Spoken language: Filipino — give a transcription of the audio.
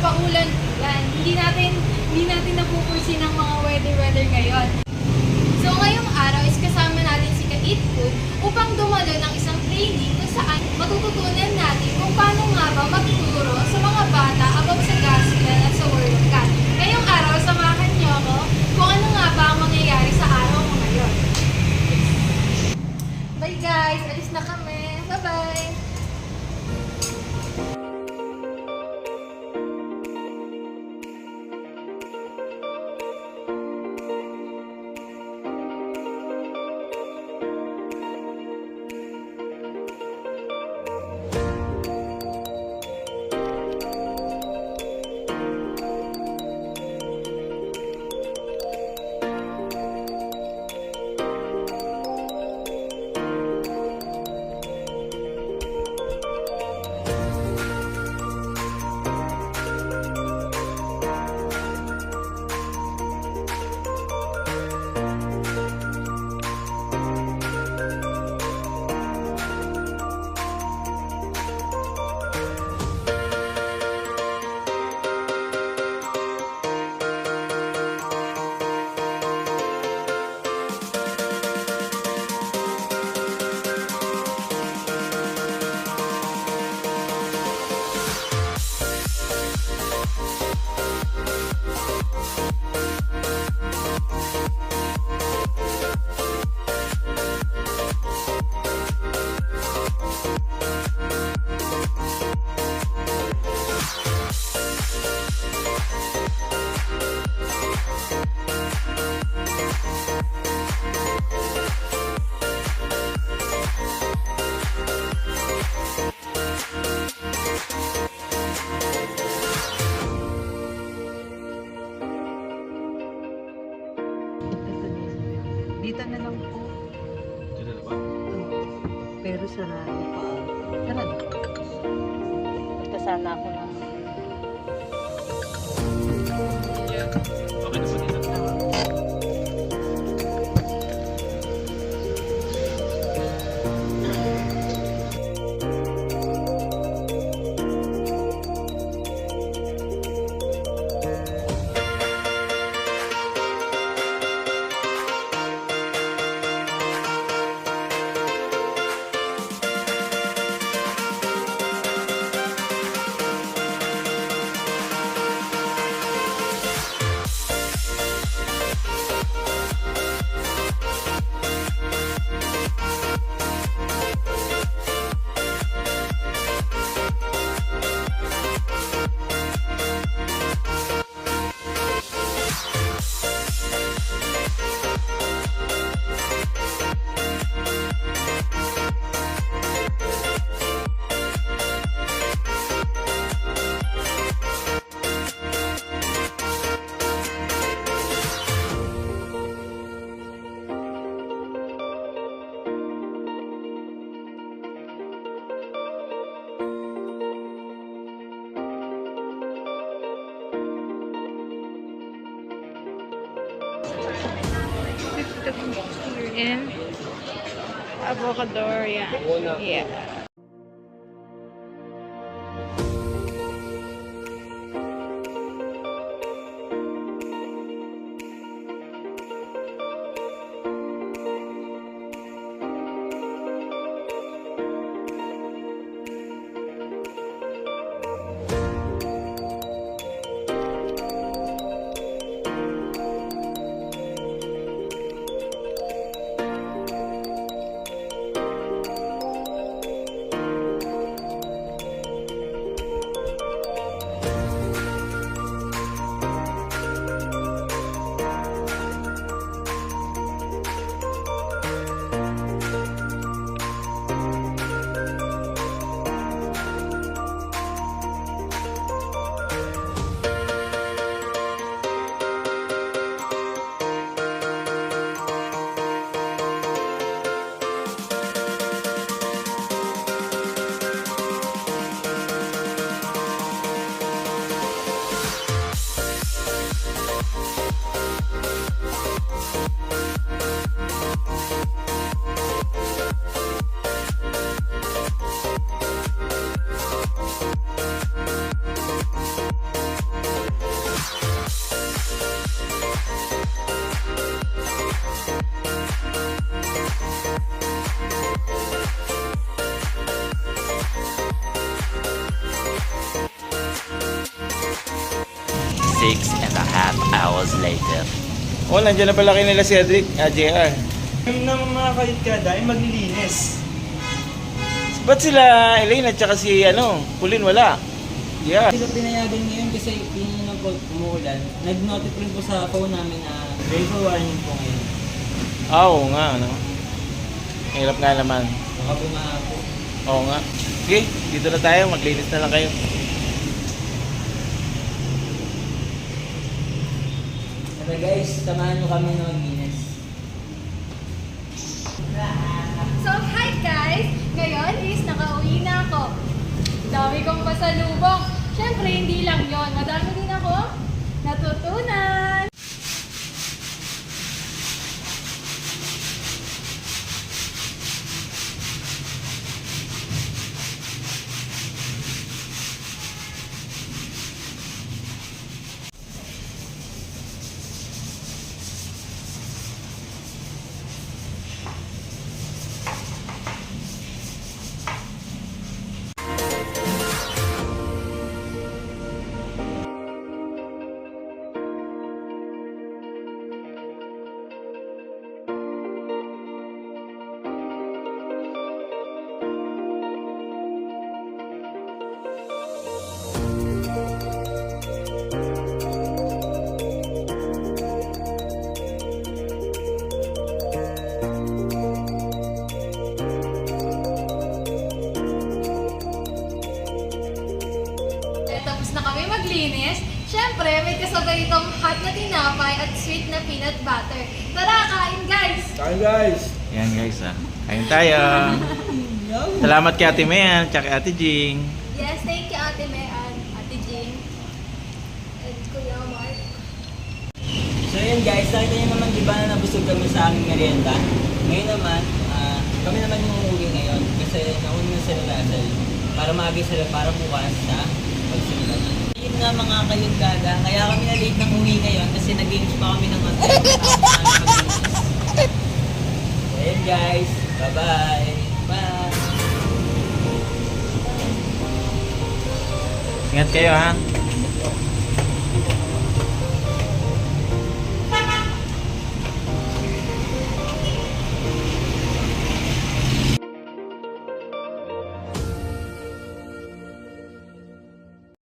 paulan-ulan. Hindi natin napupursin ng mga weather ngayon. So ngayong araw is kasama natin si Ka-Eatfood upang dumalo ng isang training kung saan matututunan natin kung paano nga ba magturo sa mga bata about sa gospel at sa word of God. Ngayong araw, samahan niyo ako kung ano nga ba ang mangyayari sa araw mo ngayon. Bye guys! Alis na kami! Bye-bye! Dito na lang po. Dito na ba? Pero sarado pa. Sarado. Punta sana ako ng... Okay na ba dito? Here in Avocador, yeah. 6.5 hours later. Oh, nandiyan na pala kayo nila Cedric, JR. Yung naman mga kalitkada ay maglilinis. Ba't sila Elaine at saka si Pauline wala? Yeah. Sila pinayagan ngayon kasi yun yung umuulan. Nag-notify rin po sa phone namin na very for warning po ngayon. Oo nga, Hirap nga naman. Baka bumaha po. Oo nga. Sige, dito na tayo. Maglinis na lang kayo. Tara guys, samahan nyo kami ng maglinis. So, hi guys! Ngayon is nakauwi na ako. Dami kong pasalubong. Siyempre, hindi lang yon. Madami din ako natutunan. Tapos na kami maglinis. Siyempre, may kasabay itong hot na tinapay at sweet na peanut butter. Tara, kain guys! Kain guys! Yan guys Kain tayo. Salamat kay Ate Mayan at kay Ate Jing. Yes, thank you Ate Mean, Ate Jing, and Kuya Mark. So yun guys, nakita nyo naman diba na nabusog kami sa aming merienda. Ngayon naman, kami naman yung uuwi ngayon kasi nauna na sila Russell para maaga sila para bukas sa pagsimula. Yun nga mga kayunggaga, kaya kami na late ng uwi ngayon kasi nag-games pa kami ng hotel. So yun guys, bye-bye! Bye! Ingat kayo ha.